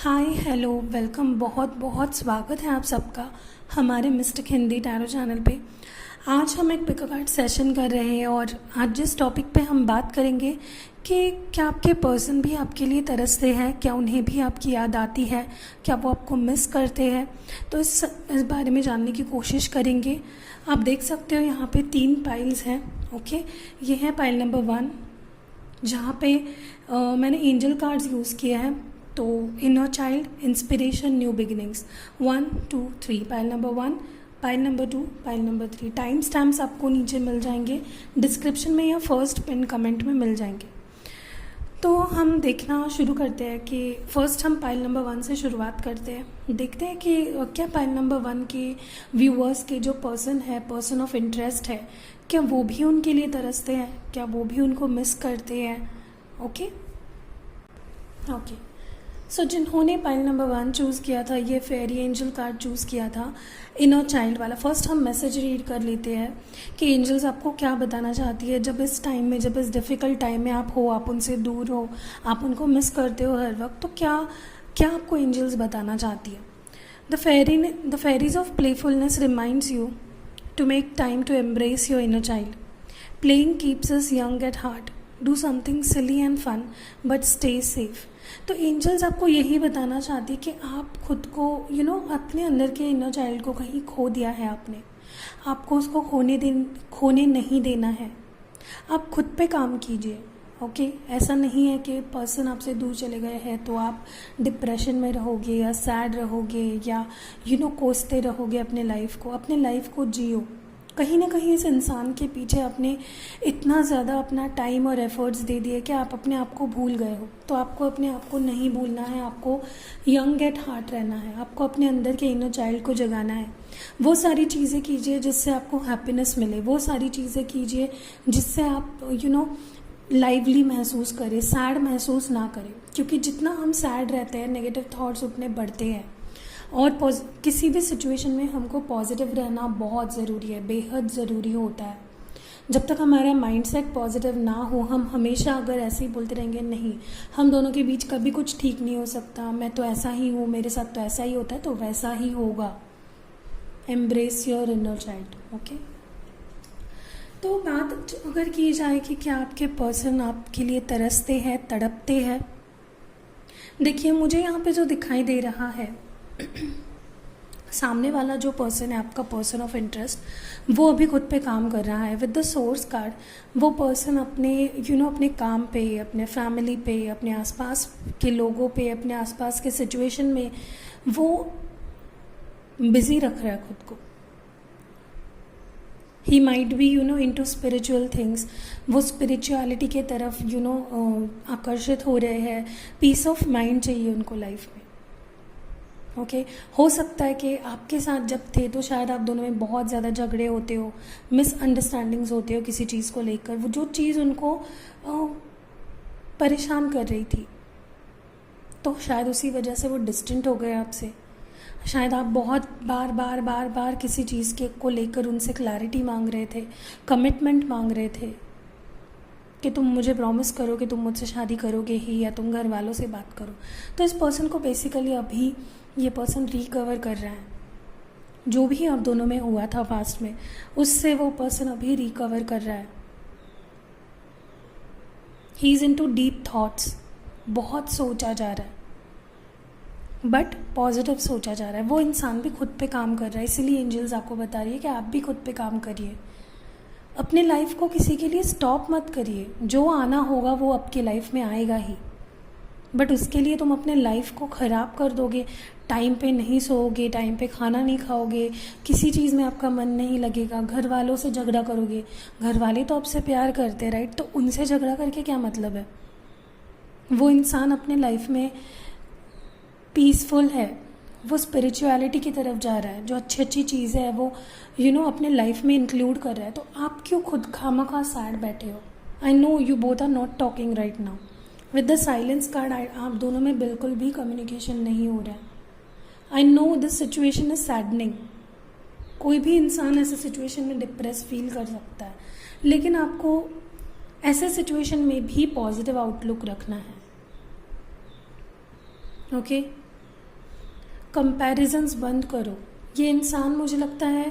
Hi hello welcome. बहुत बहुत स्वागत है आप सबका हमारे मिस्टिक हिंदी टैरो चैनल पे। आज हम एक पिक अ कार्ड सेशन कर रहे हैं और आज जिस टॉपिक पे हम बात करेंगे कि क्या आपके पर्सन भी आपके लिए तरसते हैं, क्या उन्हें भी आपकी याद आती है, क्या वो आपको मिस करते हैं। तो इस बारे में जानने की कोशिश करेंगे। आप देख सकते हो यहाँ पे 3 पाइल्स हैं। ओके, ये है पाइल नंबर 1 जहाँ पे मैंने एंजल कार्ड्स यूज़ किया है। तो inner child, inspiration, new beginnings, 1 2 3। Pile number 1, pile number 2, pile number 3। Time stamps आपको नीचे मिल जाएंगे डिस्क्रिप्शन में या फर्स्ट पिन कमेंट में मिल जाएंगे। तो हम देखना शुरू करते हैं कि फर्स्ट हम पाइल नंबर 1 से शुरुआत करते हैं। देखते हैं कि क्या पाइल नंबर 1 के व्यूअर्स के जो पर्सन है, पर्सन ऑफ इंटरेस्ट है, क्या वो भी उनके लिए तरसते हैं, क्या वो भी उनको मिस करते हैं। ओके, सो जिन्होंने पाइल नंबर 1 चूज़ किया था, ये फेरी एंजल कार्ड चूज़ किया था, इनर चाइल्ड वाला। फर्स्ट हम मैसेज रीड कर लेते हैं कि एंजल्स आपको क्या बताना चाहती है जब इस टाइम में, जब इस डिफ़िकल्ट टाइम में आप हो, आप उनसे दूर हो, आप उनको मिस करते हो हर वक्त। तो क्या क्या आपको एंजल्स बताना चाहती है। The fairies of playfulness reminds you to make time to embrace your inner child. Playing keeps us young at heart. Do something silly and fun, but stay safe. तो एंजल्स आपको यही बताना चाहती है कि आप खुद को अपने अंदर के इनर चाइल्ड को कहीं खो दिया है आपने। आपको उसको खोने नहीं देना है। आप खुद पे काम कीजिए। ओके, ऐसा नहीं है कि पर्सन आपसे दूर चले गए हैं तो आप डिप्रेशन में रहोगे या सैड रहोगे या कोसते रहोगे अपने लाइफ को जियो। कहीं ना कहीं इस इंसान के पीछे आपने इतना ज़्यादा अपना टाइम और एफर्ट्स दे दिए कि आप अपने आप को भूल गए हो। तो आपको अपने आप को नहीं भूलना है, आपको यंग एट हार्ट रहना है, आपको अपने अंदर के इनर चाइल्ड को जगाना है। वो सारी चीज़ें कीजिए जिससे आपको हैप्पीनेस मिले, वो सारी चीज़ें कीजिए जिससे आप लाइवली महसूस करें, सैड महसूस ना करें। क्योंकि जितना हम सैड रहते हैं, नेगेटिव थॉट्स उतने बढ़ते हैं। और किसी भी सिचुएशन में हमको पॉजिटिव रहना बहुत ज़रूरी है, बेहद ज़रूरी होता है। जब तक हमारा माइंडसेट पॉजिटिव ना हो, हम हमेशा अगर ऐसे ही बोलते रहेंगे नहीं, हम दोनों के बीच कभी कुछ ठीक नहीं हो सकता, मैं तो ऐसा ही हूँ, मेरे साथ तो ऐसा ही होता है, तो वैसा ही होगा। Embrace your inner child. Okay, तो बात अगर की जाए कि क्या आपके पर्सन आपके लिए तरसते हैं, तड़पते हैं। देखिए, मुझे यहाँ पे जो दिखाई दे रहा है सामने वाला जो पर्सन है, आपका पर्सन ऑफ इंटरेस्ट, वो अभी खुद पे काम कर रहा है। विद द सोर्स कार्ड, वो पर्सन अपने अपने काम पे, अपने फैमिली पे, अपने आसपास के लोगों पे, अपने आसपास के सिचुएशन में वो बिजी रख रहा है खुद को। He might be into spiritual things. वो स्पिरिचुअलिटी के तरफ आकर्षित हो रहे हैं। पीस ऑफ माइंड चाहिए उनको लाइफ में। ओके, हो सकता है कि आपके साथ जब थे तो शायद आप दोनों में बहुत ज़्यादा झगड़े होते हो, मिसअंडरस्टैंडिंग्स होते हो किसी चीज़ को लेकर। वो जो चीज़ उनको परेशान कर रही थी, तो शायद उसी वजह से वो डिस्टेंट हो गए आपसे। शायद आप बहुत बार किसी चीज़ के को लेकर उनसे क्लैरिटी मांग रहे थे, कमिटमेंट मांग रहे थे कि तुम मुझे प्रॉमिस करो कि तुम मुझसे शादी करोगे ही, या तुम घर वालों से बात करो। तो इस पर्सन को बेसिकली अभी ये पर्सन रिकवर कर रहा है। जो भी आप दोनों में हुआ था पास्ट में, उससे वो पर्सन अभी रिकवर कर रहा है। He is into deep thoughts. बहुत सोचा जा रहा है, बट पॉजिटिव सोचा जा रहा है। वो इंसान भी खुद पे काम कर रहा है। इसीलिए एंजल्स आपको बता रही है कि आप भी खुद पे काम करिए। अपने लाइफ को किसी के लिए स्टॉप मत करिए। जो आना होगा वो आपकी लाइफ में आएगा ही, बट उसके लिए तुम अपने लाइफ को ख़राब कर दोगे। टाइम पे नहीं सोओगे, टाइम पे खाना नहीं खाओगे, किसी चीज़ में आपका मन नहीं लगेगा, घर वालों से झगड़ा करोगे। घर वाले तो आपसे प्यार करते हैं, राइट? तो उनसे झगड़ा करके क्या मतलब है। वो इंसान अपने लाइफ में पीसफुल है, वो स्पिरिचुअलिटी की तरफ जा रहा है। जो अच्छी अच्छी चीज़ें है वो अपने लाइफ में इंक्लूड कर रहा है। तो आप क्यों खुद खामखा सैड बैठे हो। I know you both are not talking right now. With the silence card, आप दोनों में बिल्कुल भी कम्युनिकेशन नहीं हो रहा है। I know this situation is saddening. कोई भी इंसान ऐसे सिचुएशन में डिप्रेस फील कर सकता है, लेकिन आपको ऐसे सिचुएशन में भी पॉजिटिव आउटलुक रखना है। ओके, कंपैरिजंस बंद करो। ये इंसान, मुझे लगता है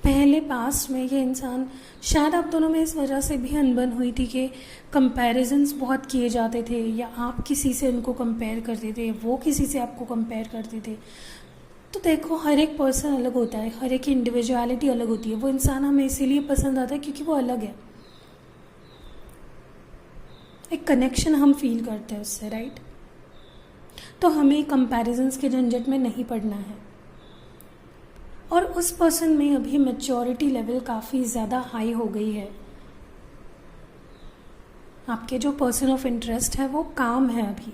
पहले पास्ट में ये इंसान, शायद आप दोनों में इस वजह से भी अनबन हुई थी कि कंपैरिजंस बहुत किए जाते थे, या आप किसी से उनको कंपेयर करते थे, वो किसी से आपको कंपेयर करते थे। तो देखो, हर एक पर्सन अलग होता है, हर एक की इंडिविजुअलिटी अलग होती है। वो इंसान हमें इसीलिए पसंद आता है क्योंकि वो अलग है, एक कनेक्शन हम फील करते हैं उससे, राइट। तो हमें कंपैरिजंस के झंझट में नहीं पड़ना है। और उस पर्सन में अभी मैच्योरिटी लेवल काफ़ी ज़्यादा हाई हो गई है। आपके जो पर्सन ऑफ इंटरेस्ट है वो काम है, अभी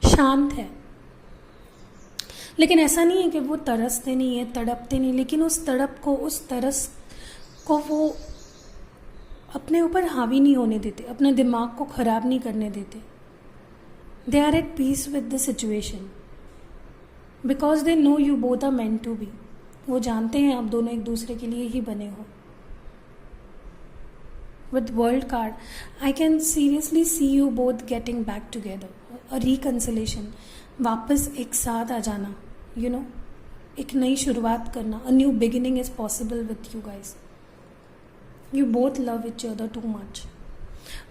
शांत है। लेकिन ऐसा नहीं है कि वो तरसते नहीं है, तड़पते नहीं, लेकिन उस तड़प को, उस तरस को वो अपने ऊपर हावी नहीं होने देते, अपने दिमाग को ख़राब नहीं करने देते। They are at peace with the situation because they know you both are meant to be. वो जानते हैं आप दोनों एक दूसरे के लिए ही बने हो। With world card I can seriously see you both getting back together, a reconciliation, वापस एक साथ आ जाना, यू नो, एक नई शुरुआत करना। अ new beginning is possible with you guys. You both love each other too much.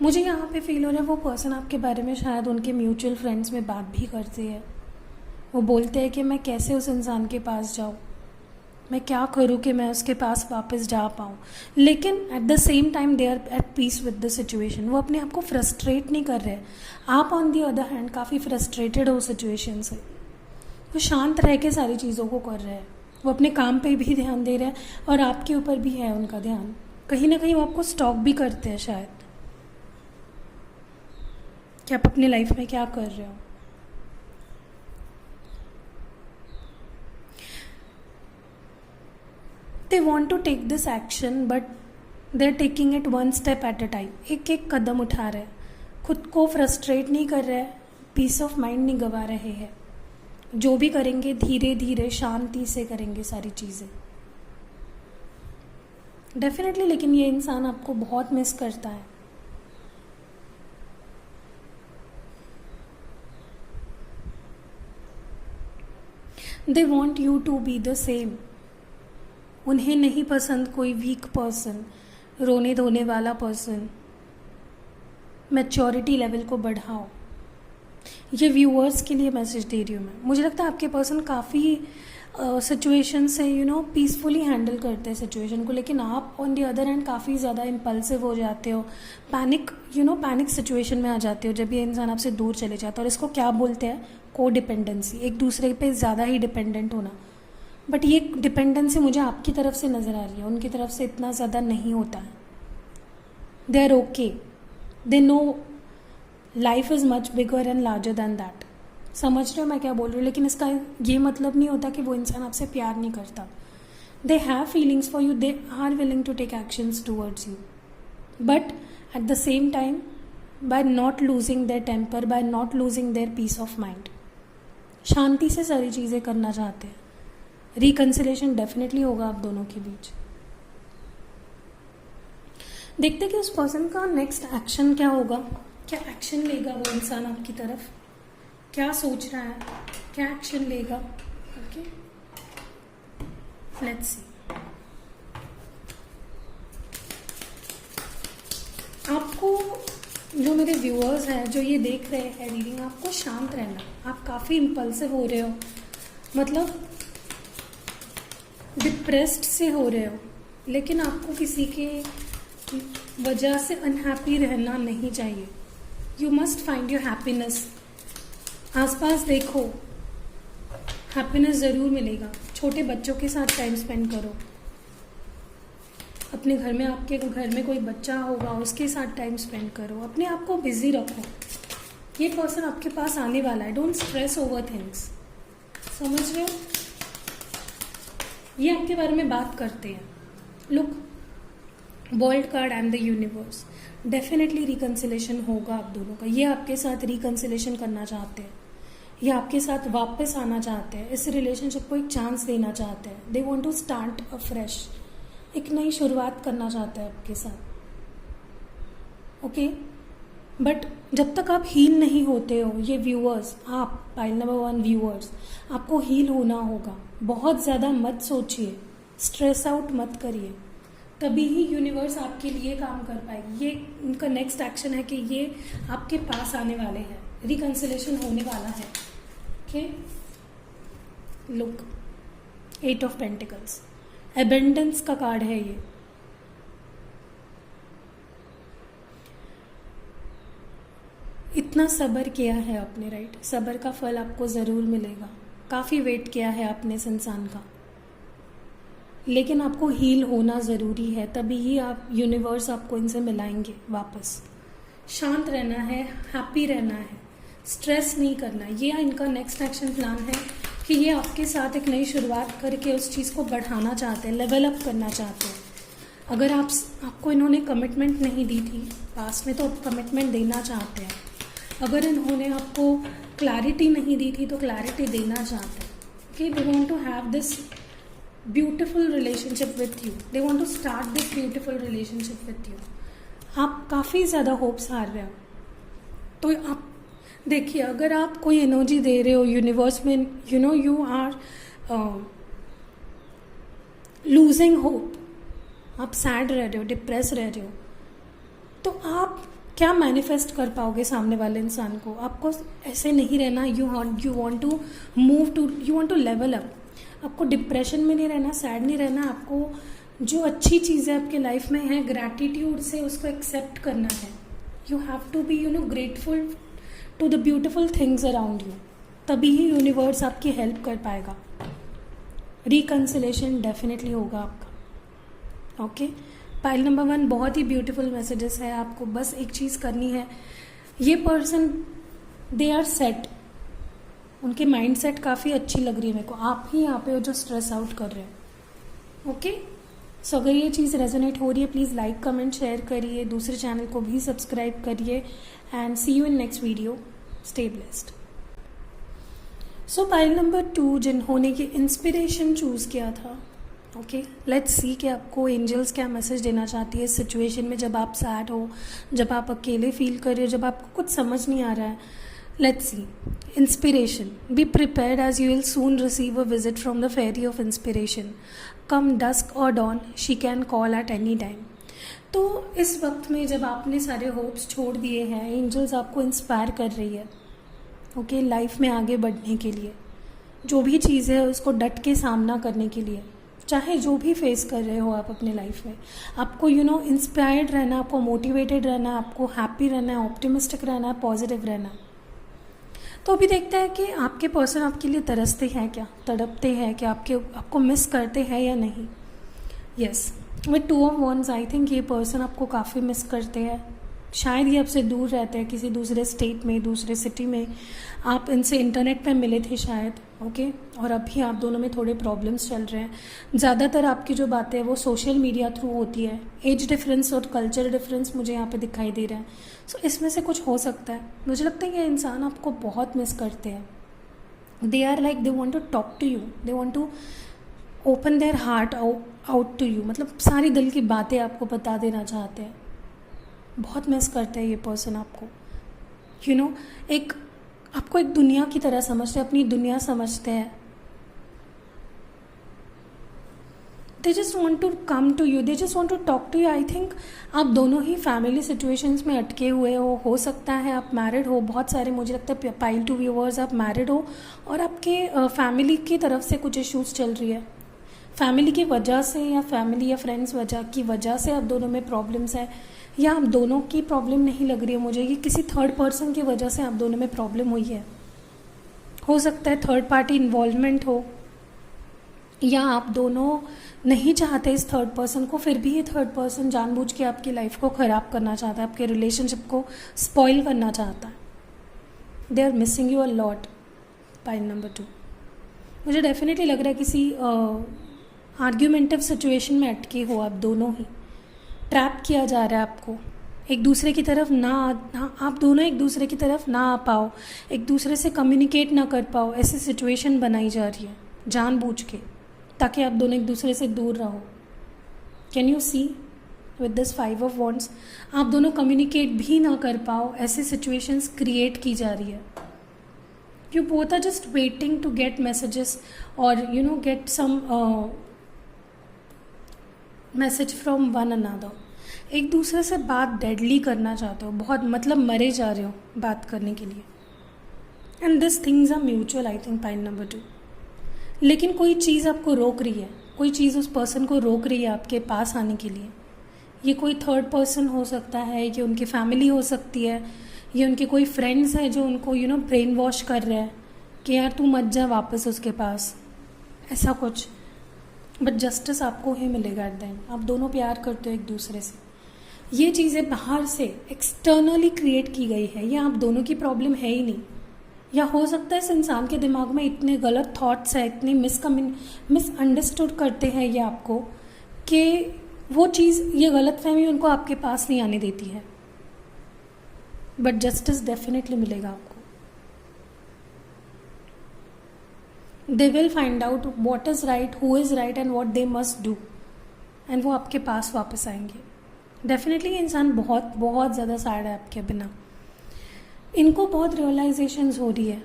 मुझे यहाँ पे फील हो रहा है वो पर्सन आपके बारे में शायद उनके म्यूचुअल फ्रेंड्स में बात भी करते हैं। वो बोलते हैं कि मैं कैसे उस इंसान के पास जाऊँ, मैं क्या करूँ कि मैं उसके पास वापस जा पाऊँ। लेकिन at the same time they are at peace with the situation. वो अपने आप को फ्रस्ट्रेट नहीं कर रहे। आप ऑन दी अदर हैंड काफ़ी फ्रस्ट्रेटेड हो सिचुएशन से। वो शांत रह के सारी चीज़ों को कर रहे हैं। वो अपने काम पे भी ध्यान दे रहे हैं और आपके ऊपर भी है उनका ध्यान। कहीं ना कहीं वो आपको स्टॉक भी करते हैं शायद, कि आप अपनी लाइफ में क्या कर रहे हो। They want to take this action but they are taking it one step at a time. एक एक कदम उठा रहे हैं, खुद को फ्रस्ट्रेट नहीं कर रहे हैं, पीस ऑफ माइंड नहीं गवा रहे हैं। जो भी करेंगे धीरे धीरे शांति से करेंगे सारी चीज़ें, डेफिनेटली। लेकिन ये इंसान आपको बहुत मिस करता है। They want you to be the same. उन्हें नहीं पसंद कोई वीक पर्सन, रोने धोने वाला पर्सन। मैच्योरिटी लेवल को बढ़ाओ। ये व्यूअर्स के लिए मैसेज दे रही हूँ मैं। मुझे लगता है आपके पर्सन काफ़ी सिचुएशन से पीसफुली हैंडल करते हैं सिचुएशन को, लेकिन आप ऑन दी अदर हैंड काफ़ी ज़्यादा इम्पल्सिव हो जाते हो, पैनिक सिचुएशन में आ जाते हो जब ये इंसान आपसे दूर चले जाता है। और इसको क्या बोलते हैं? को डिपेंडेंसी, एक दूसरे पे ज़्यादा ही डिपेंडेंट होना। बट ये डिपेंडेंसी मुझे आपकी तरफ से नज़र आ रही है, उनकी तरफ से इतना ज़्यादा नहीं होता है। They are okay, they know life is much bigger and larger than that. समझ रहे हो मैं क्या बोल रही हूँ? लेकिन इसका ये मतलब नहीं होता कि वो इंसान आपसे प्यार नहीं करता। They have feelings for you, they are willing to take actions towards you, but at the same time by not losing their temper, by not losing their peace of mind, शांति से सारी चीज़ें करना चाहते हैं। रिकन्सिलेशन डेफिनेटली होगा आप दोनों के बीच। देखते कि उस पर्सन का नेक्स्ट एक्शन क्या होगा, क्या एक्शन लेगा वो इंसान आपकी तरफ, क्या सोच रहा है, क्या एक्शन लेगा। Okay, let's see. आपको, जो मेरे व्यूअर्स हैं जो ये देख रहे हैं रीडिंग, आपको शांत रहना। आप काफ़ी इम्पल्सिव हो रहे हो, मतलब डिप्रेस्ड से हो रहे हो, लेकिन आपको किसी के वजह से अनहैप्पी रहना नहीं चाहिए। You must find your happiness. आसपास देखो, हैप्पीनेस ज़रूर मिलेगा। छोटे बच्चों के साथ टाइम स्पेंड करो, अपने घर में, आपके घर में कोई बच्चा होगा उसके साथ टाइम स्पेंड करो, अपने आप को बिजी रखो। ये पर्सन आपके पास आने वाला है। Don't stress over things. समझ रहे हो? ये आपके बारे में बात करते हैं। Look, world card and the universe, definitely reconciliation होगा आप दोनों का। ये आपके साथ रिकन्सिलेशन करना चाहते हैं, ये आपके साथ वापस आना चाहते हैं, इस रिलेशनशिप को एक चांस देना चाहते हैं। They want to start a fresh, एक नई शुरुआत करना चाहते हैं आपके साथ। ओके, बट जब तक आप हील नहीं होते हो, ये व्यूअर्स, आप पाइल नंबर 1 व्यूअर्स, आपको हील होना होगा। बहुत ज़्यादा मत सोचिए, स्ट्रेस आउट मत करिए, तभी ही यूनिवर्स आपके लिए काम कर पाएगी। ये उनका नेक्स्ट एक्शन है कि ये आपके पास आने वाले हैं, रिकंसिलेशन होने वाला है। Okay, look 8 of pentacles, abundance का कार्ड है ये। इतना सब्र किया है आपने, राइट, सब्र का फल आपको ज़रूर मिलेगा। काफ़ी वेट किया है आपने इस इंसान का, लेकिन आपको हील होना ज़रूरी है, तभी ही आप यूनिवर्स आपको इनसे मिलाएंगे वापस। शांत रहना है, हैप्पी रहना है, स्ट्रेस नहीं करना। ये इनका नेक्स्ट एक्शन प्लान है कि ये आपके साथ एक नई शुरुआत करके उस चीज़ को बढ़ाना चाहते हैं, लेवल अप करना चाहते हैं। अगर आपको इन्होंने कमिटमेंट नहीं दी थी पास में, तो अब कमिटमेंट देना चाहते हैं। अगर इन्होंने आपको क्लैरिटी नहीं दी थी तो क्लैरिटी देना चाहते हैं कि they want to have this beautiful relationship with you, they want to start this beautiful relationship with you. आप काफ़ी ज़्यादा होप्स हार रहे हो, तो आप देखिए, अगर आप कोई एनर्जी दे रहे हो यूनिवर्स में, यू आर लूजिंग होप, आप सैड रह रहे हो, डिप्रेस रह रहे हो, तो आप क्या मैनिफेस्ट कर पाओगे सामने वाले इंसान को? आपको ऐसे नहीं रहना। You want to move to, you want to level up. आपको डिप्रेशन में नहीं रहना, सैड नहीं रहना। आपको जो अच्छी चीज़ें आपके लाइफ में है, ग्रैटिट्यूड से उसको एक्सेप्ट करना है। You have to be grateful to the beautiful things around you, तभी ही यूनिवर्स आपकी हेल्प कर पाएगा। रिकंसिलेशन डेफिनेटली होगा आपका। ओके, पाइल नंबर 1 बहुत ही ब्यूटीफुल मैसेजेस है। आपको बस एक चीज़ करनी है, ये पर्सन दे आर सेट, उनके माइंड सेट काफ़ी अच्छी लग रही है मेरे को। आप ही यहाँ पे हो जो स्ट्रेस आउट कर रहे हैं। ओके, सो अगर ये चीज़ रेजोनेट हो रही है, प्लीज़ लाइक कमेंट शेयर करिए, दूसरे चैनल को भी सब्सक्राइब करिए, and see you in next video. Stay blessed. So pile number 2 जिन्होंने ये इंस्पिरेशन चूज़ किया था, ओके, लेट्स सी कि आपको एंजल्स क्या मैसेज देना चाहती है इस सिचुएशन में, जब आप सैड हो, जब आप अकेले फील कर रहे हो, जब आपको कुछ समझ नहीं आ रहा है। Let's see. Inspiration, be prepared as you will soon receive a visit from the fairy of inspiration. Come dusk और dawn she can call at any time. तो इस वक्त में जब आपने सारे होप्स छोड़ दिए हैं, एंजल्स आपको इंस्पायर कर रही है, ओके, लाइफ में आगे बढ़ने के लिए, जो भी चीज़ है उसको डट के सामना करने के लिए, चाहे जो भी फेस कर रहे हो आप अपने लाइफ में। आपको इंस्पायर्ड रहना, आपको मोटिवेटेड रहना, आपको हैप्पी रहना है, ऑप्टिमिस्टिक रहना है, पॉजिटिव रहना है। तो अभी देखते हैं कि आपके पर्सन आपके लिए तरसते हैं क्या, तड़पते हैं क्या, आपको मिस करते हैं या नहीं। Yes, with 2 of wands I think ये पर्सन आपको काफ़ी मिस करते हैं। शायद ये आपसे दूर रहते हैं, किसी दूसरे स्टेट में, दूसरे सिटी में। आप इनसे इंटरनेट पे मिले थे शायद, ओके, और अभी आप दोनों में थोड़े प्रॉब्लम्स चल रहे हैं। ज़्यादातर आपकी जो बातें हैं वो सोशल मीडिया थ्रू होती है। एज डिफरेंस और कल्चर डिफरेंस मुझे यहाँ पे दिखाई दे रहा है। सो इसमें से कुछ हो सकता है। मुझे लगता है ये इंसान आपको बहुत मिस करते हैं। They are like, they want to talk to you, they want to open their heart out to you, मतलब सारी दिल की बातें आपको बता देना चाहते हैं। बहुत मिस करते हैं ये पर्सन आपको। आपको एक दुनिया की तरह समझते हैं, अपनी दुनिया समझते हैं। They just want to come to you, they just want to talk to you. I think आप दोनों ही फैमिली सिचुएशंस में अटके हुए हो सकता है आप मैरिड हो। बहुत सारे, मुझे लगता है पाइल 2 व्यूअर्स आप मैरिड हो और आपके फैमिली की तरफ से कुछ इश्यूज़ चल रही है। फैमिली की वजह से या फैमिली या फ्रेंड्स की वजह से आप दोनों में प्रॉब्लम्स है, या आप दोनों की प्रॉब्लम नहीं लग रही है मुझे, ये किसी थर्ड पर्सन की वजह से आप दोनों में प्रॉब्लम हुई है। हो सकता है थर्ड पार्टी इन्वॉल्वमेंट हो, या आप दोनों नहीं चाहते इस थर्ड पर्सन को, फिर भी ये थर्ड पर्सन जानबूझ के आपकी लाइफ को ख़राब करना चाहता है, आपके रिलेशनशिप को स्पॉइल करना चाहता है। They are missing you a lot. Pile number 2 मुझे डेफिनेटली लग रहा है किसी आर्ग्यूमेंटिव सिचुएशन में अटके हो आप दोनों ही। ट्रैप किया जा रहा है आपको, एक दूसरे की तरफ ना आप दोनों एक दूसरे की तरफ ना आ पाओ, एक दूसरे से कम्युनिकेट ना कर पाओ, ऐसी सिचुएशन बनाई जा रही है जानबूझ के, ताकि आप दोनों एक दूसरे से दूर रहो। Can you see? With this 5 of wands, आप दोनों कम्युनिकेट भी ना कर पाओ, ऐसी सिचुएशंस क्रिएट की जा रही है. You both are just waiting to get messages or get some message from one another. एक दूसरे से बात डेडली करना चाहते हो, बहुत मतलब मरे जा रहे हो बात करने के लिए. And this things are mutual, I think point number 2. लेकिन कोई चीज़ आपको रोक रही है, कोई चीज़ उस पर्सन को रोक रही है आपके पास आने के लिए. ये कोई थर्ड पर्सन हो सकता है, ये उनकी फैमिली हो सकती है, ये उनके कोई फ्रेंड्स हैं जो उनको ब्रेन वॉश कर रहे हैं कि यार तू मत जा वापस उसके पास, ऐसा कुछ. बट जस्टिस आपको ही मिलेगा एट द एंड. आप दोनों प्यार करते हो एक दूसरे से. ये चीज़ें बाहर से एक्सटर्नली क्रिएट की गई है, ये आप दोनों की प्रॉब्लम है ही नहीं. या हो सकता है इस इंसान के दिमाग में इतने गलत थॉट्स हैं, इतनी मिसअंडरस्टूड करते हैं ये आपको, कि वो चीज़, ये गलत फहमी उनको आपके पास नहीं आने देती है. बट जस्टिस डेफिनेटली मिलेगा आपको. They will find out what is right, who is right and what they must do, and वो आपके पास वापस आएंगे. डेफिनेटली ये इंसान बहुत बहुत ज़्यादा सैड है आपके बिना. इनको बहुत रियलाइजेशंस हो रही है,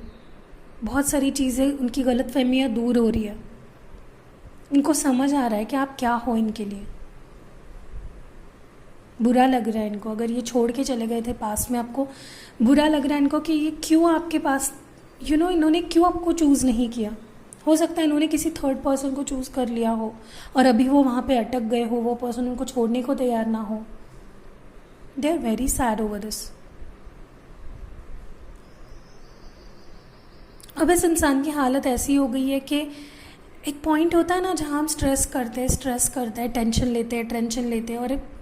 बहुत सारी चीज़ें, उनकी गलत फहमियाँ दूर हो रही है. इनको समझ आ रहा है कि आप क्या हो इनके लिए. बुरा लग रहा है इनको, अगर ये छोड़ के चले गए थे पास में, आपको बुरा लग रहा है इनको कि ये क्यों आपके पास, इन्होंने क्यों आपको चूज़ नहीं किया. हो सकता है इन्होंने किसी थर्ड पर्सन को चूज़ कर लिया हो और अभी वो वहाँ पे अटक गए हो, वो पर्सन उनको छोड़ने को तैयार ना हो. They are very sad over this. अब इस इंसान की हालत ऐसी हो गई है कि एक पॉइंट होता है ना जहाँ हम स्ट्रेस करते हैं, टेंशन लेते हैं और एक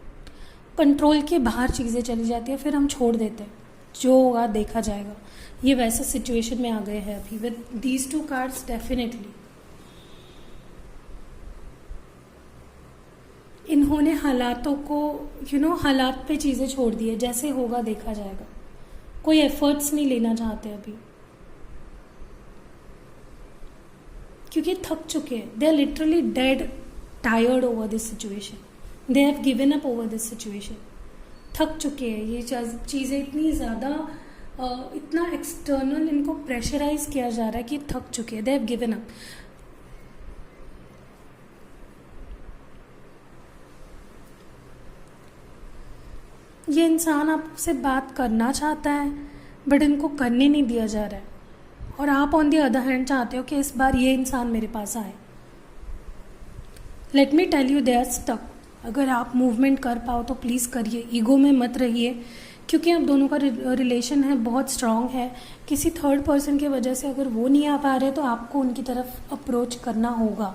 कंट्रोल के बाहर चीज़ें चली जाती है, फिर हम छोड़ देते हैं, जो होगा देखा जाएगा. ये वैसा सिचुएशन में आ गए हैं अभी विद दीज 2 कार्ड्स. डेफिनेटली इन्होंने हालातों को हालात पे चीज़ें छोड़ दी है, जैसे होगा देखा जाएगा. कोई एफर्ट्स नहीं लेना चाहते अभी, क्योंकि थक चुके हैं. They are literally dead tired over this situation. They have given up over this situation. थक चुके हैं. ये चीज़ें इतनी ज़्यादा, इतना एक्सटर्नल इनको प्रेशराइज किया जा रहा है कि थक चुके हैं. दे हैव गिवन अप. ये इंसान आपसे बात करना चाहता है बट इनको करने नहीं दिया जा रहा है, और आप ऑन दी अदर हैंड चाहते हो कि इस बार ये इंसान मेरे पास आए. Let me tell you, they are stuck. अगर आप मूवमेंट कर पाओ तो प्लीज़ करिए, ईगो में मत रहिए, क्योंकि आप दोनों का रिलेशन है बहुत स्ट्रांग है. किसी थर्ड पर्सन की वजह से अगर वो नहीं आ पा रहे तो आपको उनकी तरफ अप्रोच करना होगा.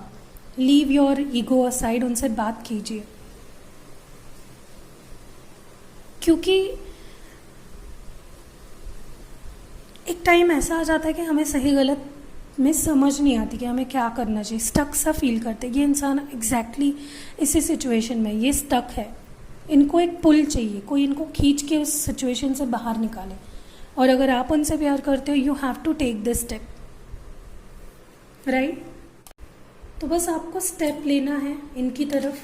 लीव योर ईगो असाइड, उनसे बात कीजिए, क्योंकि एक टाइम ऐसा आ जाता है कि हमें सही गलत में समझ नहीं आती कि हमें क्या करना चाहिए. स्टक सा फील करते. ये इंसान एग्जैक्टली इसी सिचुएशन में ये स्टक है. इनको एक पुल चाहिए, कोई इनको खींच के उस सिचुएशन से बाहर निकाले. और अगर आप उनसे प्यार करते हो, you have to take this step, right. तो बस आपको स्टेप लेना है इनकी तरफ,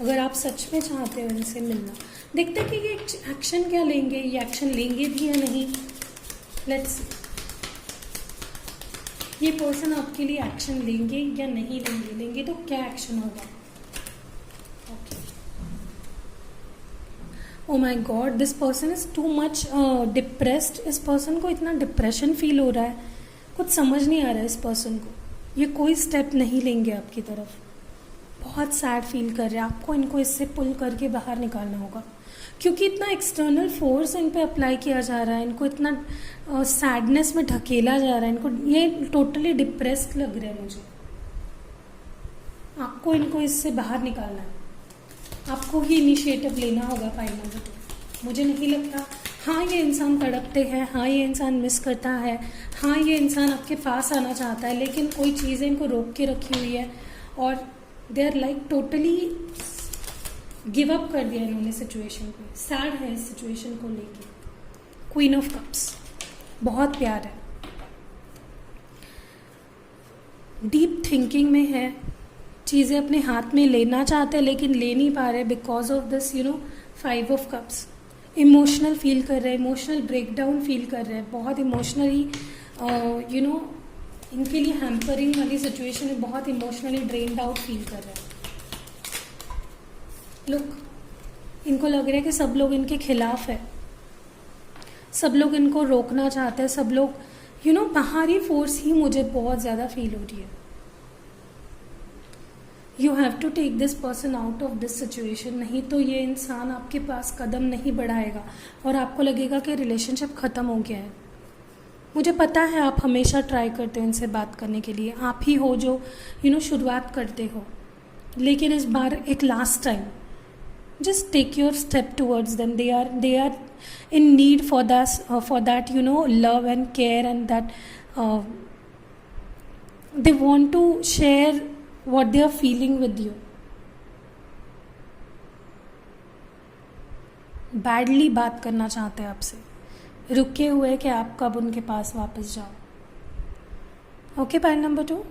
अगर आप सच में चाहते हो इनसे मिलना. देखते हैं कि ये एक्शन क्या लेंगे, ये एक्शन लेंगे भी या नहीं. लेट्स सी, ये पर्सन आपके लिए एक्शन लेंगे या नहीं लेंगे तो क्या एक्शन होगा. Okay, oh my God, this person is too much depressed. इस पर्सन को इतना डिप्रेशन फील हो रहा है, कुछ समझ नहीं आ रहा है इस पर्सन को. ये कोई स्टेप नहीं लेंगे आपकी तरफ, बहुत सैड फील कर रहे हैं. आपको इनको इससे पुल करके बाहर निकालना होगा, क्योंकि इतना एक्सटर्नल फोर्स इन पे अप्लाई किया जा रहा है, इनको इतना सैडनेस में ढकेला जा रहा है, इनको ये टोटली डिप्रेस्ड लग रहा है मुझे. आपको इनको इससे बाहर निकालना है, आपको ही इनिशिएटिव लेना होगा फाइनल. मुझे नहीं लगता. हाँ, ये इंसान तड़पते हैं, हाँ ये इंसान मिस करता है, हाँ ये इंसान आपके पास आना चाहता है, लेकिन कोई चीज़ें इनको रोक के रखी हुई है और they are like totally give up कर दिया इन्होंने सिचुएशन को. सैड है इस सिचुएशन को लेके. क्वीन ऑफ कप्स, बहुत प्यार है, डीप थिंकिंग में है, चीज़ें अपने हाथ में लेना चाहते हैं लेकिन ले नहीं पा रहे because of this 5 of Cups। Emotional feel कर रहे हैं, इमोशनल ब्रेकडाउन फील कर रहे हैं, बहुत इमोशनली इनके लिए हैम्परिंग वाली सिचुएशन में, बहुत इमोशनली ड्रेन्ड आउट फील कर रहे हैं। लुक, इनको लग रहा है कि सब लोग इनके खिलाफ है, सब लोग इनको रोकना चाहते हैं, सब लोग बाहरी फोर्स ही मुझे बहुत ज़्यादा फील हो रही है। You have to take this person out of this situation, नहीं तो ये इंसान आपके पास कदम नहीं बढ़ाएगा और आपको लगेगा कि रिलेशनशिप ख़त्म हो गया है। मुझे पता है आप हमेशा ट्राई करते हो इनसे बात करने के लिए, आप ही हो जो शुरुआत करते हो, लेकिन इस बार एक last time just take your step towards them। they are in need for that love and care, and that they want to share what they are feeling with you। Badly बात करना चाहते हैं आपसे, रुके हुए कि आप कब उनके पास वापस जाओ। Okay, point number 2।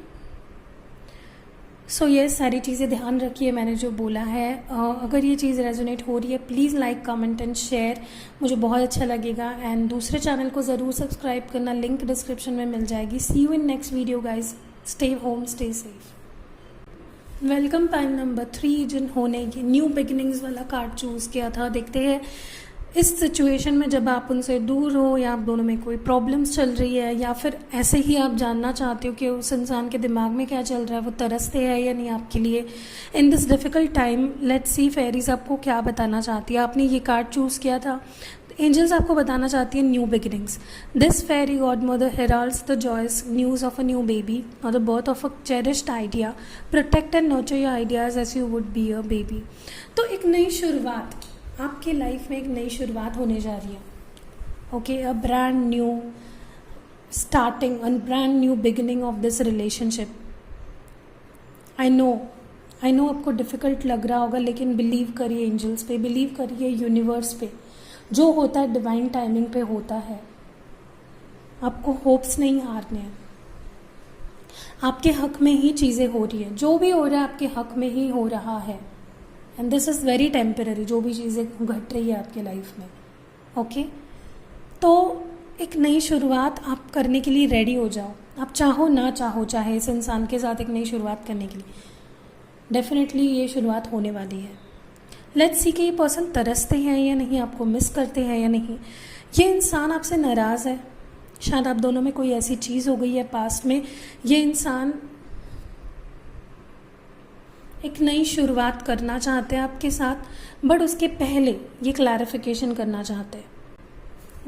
सो ये सारी चीज़ें ध्यान रखिए मैंने जो बोला है। अगर ये चीज़ रेजोनेट हो रही है please like, comment and share, मुझे बहुत अच्छा लगेगा। एंड दूसरे चैनल को ज़रूर सब्सक्राइब करना, लिंक डिस्क्रिप्शन में मिल जाएगी। See you in next video guys, stay home, stay safe. Welcome. Point number 3 जिन होने की न्यू बिगिनिंग्स वाला कार्ड चूज़ किया था। देखते हैं इस सिचुएशन में जब आप उनसे दूर हो या आप दोनों में कोई प्रॉब्लम्स चल रही है, या फिर ऐसे ही आप जानना चाहते हो कि उस इंसान के दिमाग में क्या चल रहा है, वो तरसते हैं या नहीं आपके लिए in this difficult time. Let's see fairies आपको क्या बताना चाहती है। आपने ये कार्ड चूज़ किया था, एंजल्स आपको बताना चाहती है new beginnings. This fairy god mother heralds the joyous news of a new baby और the birth of a cherished idea. Protect and nurture your ideas as you would be a baby. तो एक नई शुरुआत आपके life में, एक नई शुरुआत होने जा रही है। Okay, a brand new starting, a brand new beginning of this relationship. I know आपको डिफ़िकल्ट लग रहा होगा, लेकिन बिलीव करिए एंजल्स पे, बिलीव करिए यूनिवर्स पे। जो होता है डिवाइन टाइमिंग पे होता है। आपको होप्स नहीं हारने हैं, आपके हक में ही चीज़ें हो रही है, जो भी हो रहा है आपके हक में ही हो रहा है। And this is very temporary, जो भी चीज़ें घट रही है आपके लाइफ में। ओके, तो एक नई शुरुआत आप करने के लिए रेडी हो जाओ। आप चाहो ना चाहो, चाहे इस इंसान के साथ एक नई शुरुआत करने के लिए डेफिनेटली ये शुरुआत होने वाली है। लेट्स सी कि ये पर्सन तरसते हैं या नहीं, आपको मिस करते हैं या नहीं। ये इंसान आपसे नाराज़ है, शायद आप दोनों में कोई ऐसी चीज़ हो गई है पास्ट में। ये इंसान एक नई शुरुआत करना चाहते हैं आपके साथ, बट उसके पहले ये क्लैरिफिकेशन करना चाहते हैं।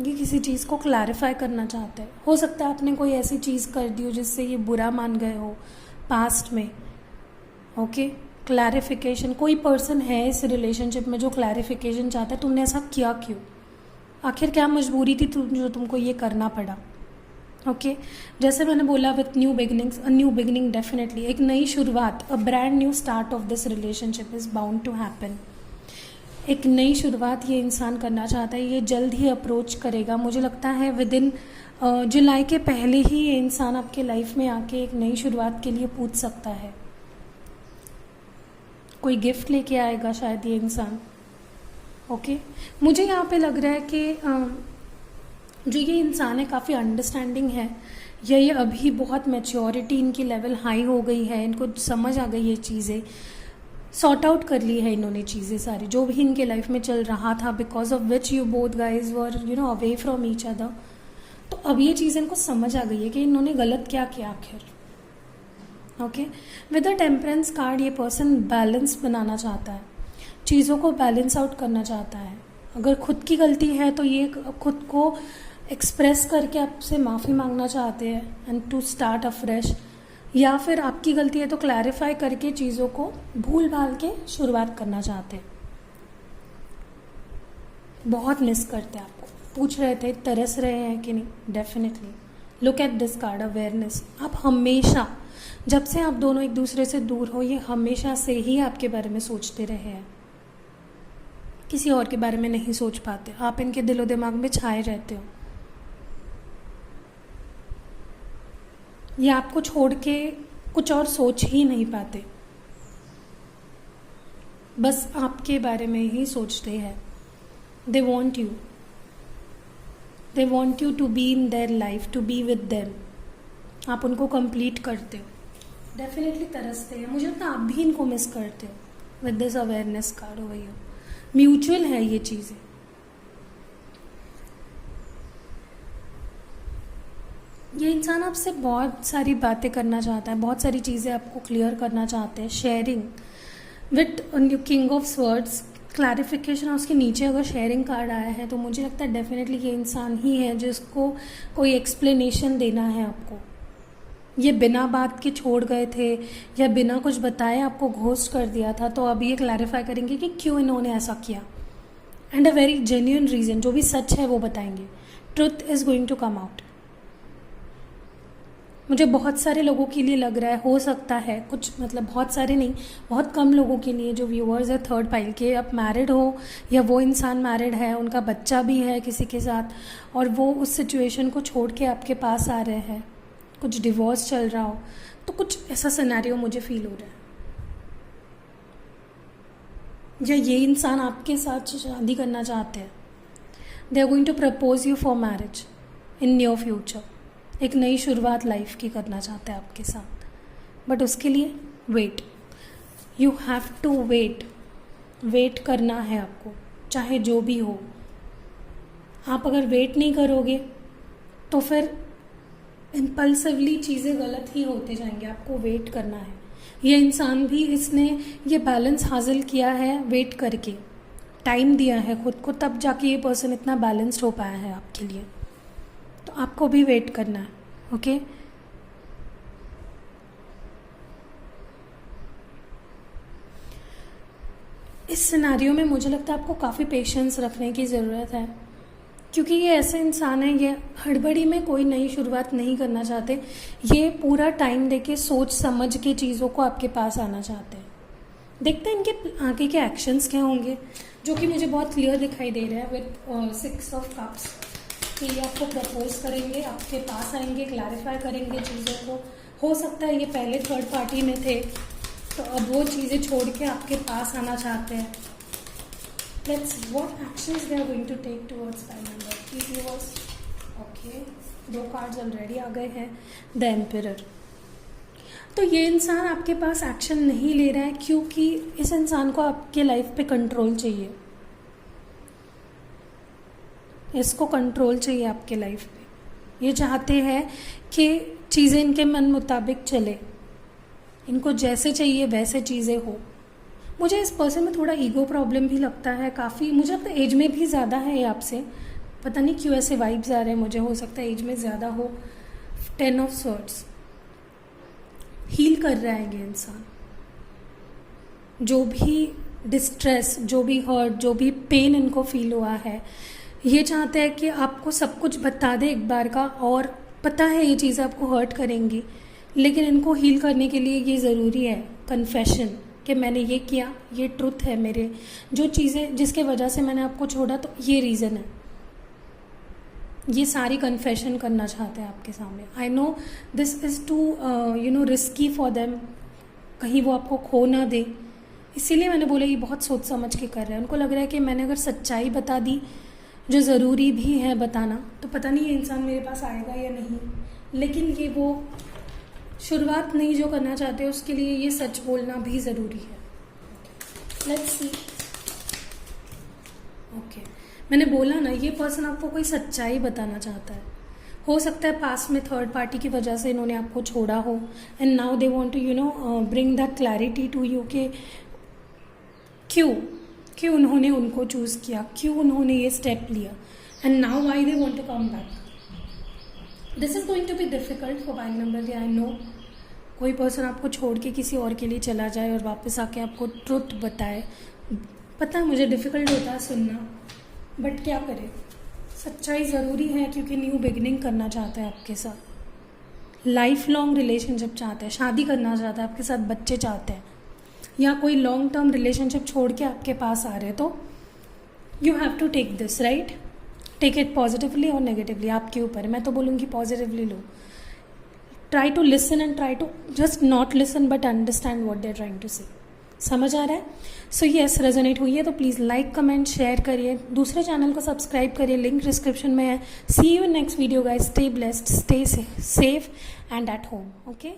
ये किसी चीज़ को क्लैरिफाई करना चाहते हैं। हो सकता है आपने कोई ऐसी चीज़ कर दी हो जिससे ये बुरा मान गए हो पास्ट में। Okay, clarification. कोई पर्सन है इस रिलेशनशिप में जो क्लैरिफिकेशन चाहता है, तुमने ऐसा किया क्यों, आखिर क्या मजबूरी थी जो तुमको ये करना पड़ा। ओके, जैसे मैंने बोला with new beginnings, a new beginning definitely, एक नई शुरुआत, a brand new start of this relationship is bound to happen. एक नई शुरुआत ये इंसान करना चाहता है, ये जल्द ही अप्रोच करेगा। मुझे लगता है विद इन जुलाई के पहले ही ये इंसान आपके लाइफ में आके एक नई शुरुआत के लिए पूछ सकता है। कोई गिफ्ट लेके आएगा शायद ये इंसान। ओके, मुझे यहाँ पे लग रहा है कि जो ये इंसान है काफ़ी अंडरस्टैंडिंग है, या ये अभी बहुत मैच्योरिटी इनकी लेवल हाई हो गई है, इनको समझ आ गई ये चीज़ें, सॉर्ट आउट कर ली है इन्होंने चीज़ें सारी जो भी इनके लाइफ में चल रहा था, because of which you both guys were away from each other. तो अब ये चीज़ इनको समझ आ गई है कि इन्होंने गलत क्या किया आखिर। Okay, with the temperance card ये पर्सन बैलेंस बनाना चाहता है, चीज़ों को बैलेंस आउट करना चाहता है। अगर खुद की गलती है तो ये खुद को एक्सप्रेस करके आपसे माफ़ी मांगना चाहते हैं एंड टू स्टार्ट अफ्रेश, या फिर आपकी गलती है तो क्लैरिफाई करके चीज़ों को भूल भाल के शुरुआत करना चाहते हैं। बहुत मिस करते हैं आपको, पूछ रहे थे तरस रहे हैं कि नहीं। Definitely look at this card, awareness. आप हमेशा, जब से आप दोनों एक दूसरे से दूर हो, ये हमेशा से ही आपके बारे में सोचते रहे हैं, किसी और के बारे में नहीं सोच पाते। आप इनके दिलो दिमाग में छाए रहते हो। ये आपको छोड़ के कुछ और सोच ही नहीं पाते। बस आपके बारे में ही सोचते हैं। They want you, they want you to be in their life, to be with them. आप उनको कंप्लीट करते हो, डेफिनेटली तरसते हैं। मुझे लगता है आप भी इनको मिस करते हो with this awareness card over here. Mutual है ये चीज़ें। ये इंसान आपसे बहुत सारी बातें करना चाहता है, बहुत सारी चीज़ें आपको क्लियर करना चाहते हैं। Sharing with king of swords, clarification, उसके नीचे अगर शेयरिंग कार्ड आया है तो मुझे लगता है डेफिनेटली ये इंसान ही है जिसको कोई एक्सप्लेनेशन देना है आपको। ये बिना बात के छोड़ गए थे या बिना कुछ बताए आपको घोस्ट कर दिया था, तो अब ये क्लैरिफाई करेंगे कि क्यों इन्होंने ऐसा किया, and a very genuine reason, जो भी सच है वो बताएंगे। Truth is going to come out. मुझे बहुत सारे लोगों के लिए लग रहा है, हो सकता है कुछ, मतलब बहुत सारे नहीं, बहुत कम लोगों के लिए जो व्यूअर्स है थर्ड पाइल के, आप मैरिड हो या वो इंसान मैरिड है, उनका बच्चा भी है किसी के साथ, और वो उस सिचुएशन को छोड़ के आपके पास आ रहे हैं, कुछ डिवोर्स चल रहा हो, तो कुछ ऐसा सिनेरियो मुझे फील हो रहा है। या ये इंसान आपके साथ शादी करना चाहते हैं। They are going to propose you for marriage in near future. एक नई शुरुआत लाइफ की करना चाहते हैं आपके साथ, बट उसके लिए wait, you have to wait. Wait करना है आपको, चाहे जो भी हो। आप अगर वेट नहीं करोगे तो फिर इम्पल्सिवली चीज़ें गलत ही होते जाएंगे। आपको वेट करना है। ये इंसान भी, इसने ये बैलेंस हासिल किया है वेट करके, टाइम दिया है खुद को, तब जाके ये पर्सन इतना बैलेंस्ड हो पाया है आपके लिए। तो आपको भी वेट करना है, ओके? इस सिनेरियो में मुझे लगता है आपको काफ़ी पेशेंस रखने की ज़रूरत है, क्योंकि ये ऐसे इंसान है, ये हड़बड़ी में कोई नई शुरुआत नहीं करना चाहते। ये पूरा टाइम देके सोच समझ के चीज़ों को आपके पास आना चाहते हैं। देखते हैं इनके आगे के एक्शंस क्या होंगे, जो कि मुझे बहुत क्लियर दिखाई दे रहा है विद 6 ऑफ कप्स, कि ये आपको प्रपोज करेंगे, आपके पास आएंगे, क्लैरिफाई करेंगे चीज़ों को। हो सकता है ये पहले थर्ड पार्टी में थे, तो अब वो चीज़ें छोड़ के आपके पास आना चाहते हैं। Let's what actions they are going to take towards file number 3 viewers. Okay, 2 cards already आ गए हैं, द एम्परर। तो ये इंसान आपके पास एक्शन नहीं ले रहा है क्योंकि इस इंसान को आपके लाइफ पे कंट्रोल चाहिए। इसको कंट्रोल चाहिए आपके लाइफ पे। ये चाहते हैं कि चीज़ें इनके मन मुताबिक चले, इनको जैसे चाहिए वैसे चीज़ें हो। मुझे इस पर्सन में थोड़ा ईगो प्रॉब्लम भी लगता है काफ़ी। मुझे लगता है एज में भी ज़्यादा है ये आपसे, पता नहीं क्यों ऐसे वाइब्स आ रहे हैं मुझे। हो सकता है एज में ज़्यादा हो। 10 ऑफ स्वॉर्ड्स, हील कर रहा है ये इंसान। जो भी डिस्ट्रेस, जो भी हर्ट, जो भी पेन इनको फील हुआ है, ये चाहते हैं कि आपको सब कुछ बता दे एक बार का, और पता है ये चीज़ें आपको हर्ट करेंगी, लेकिन इनको हील करने के लिए ये ज़रूरी है कन्फेशन, कि मैंने ये किया, ये ट्रुथ है मेरे, जो चीज़ें जिसके वजह से मैंने आपको छोड़ा, तो ये रीज़न है। ये सारी कन्फेशन करना चाहते हैं आपके सामने। I know this is to risky for them, कहीं वो आपको खो ना दे, इसीलिए मैंने बोला ये बहुत सोच समझ के कर रहे हैं। उनको लग रहा है कि मैंने अगर सच्चाई बता दी, जो ज़रूरी भी है बताना, तो पता नहीं ये इंसान मेरे पास आएगा या नहीं, लेकिन ये वो शुरुआत नहीं जो करना चाहते हैं, उसके लिए ये सच बोलना भी ज़रूरी है। Let's C. ओके, मैंने बोला ना, ये पर्सन आपको कोई सच्चाई बताना चाहता है। हो सकता है पास में थर्ड पार्टी की वजह से इन्होंने आपको छोड़ा हो, and now they want to bring that clarity to you कि क्यों उन्होंने उनको चूज़ किया, क्यों उन्होंने ये स्टेप लिया, and now why they want to come back. This is going to be difficult for pile number, I know. कोई पर्सन आपको छोड़ के किसी और के लिए चला जाए और वापस आके आपको ट्रुथ बताए, पता है मुझे डिफ़िकल्ट होता है सुनना, बट क्या करें, सच्चाई ज़रूरी है, क्योंकि न्यू बिगिनिंग करना चाहते हैं आपके साथ, लाइफ लॉन्ग रिलेशनशिप चाहते हैं, शादी करना चाहते हैं आपके साथ, बच्चे चाहते हैं, या कोई लॉन्ग टर्म रिलेशनशिप छोड़ के आपके पास आ रहे, तो you have to take this, right? Take it positively और नेगेटिवली, आपके ऊपर है। मैं तो बोलूँगी पॉजिटिवली लो। Try to listen and try to just not listen but understand what they are trying to say. समझ आ रहा है? सो यस, रेजोनेट हुई है तो प्लीज़ लाइक कमेंट शेयर करिए, दूसरे चैनल को सब्सक्राइब करिए, लिंक डिस्क्रिप्शन में है। See you in next video guys, stay blessed, stay safe and at home. Okay.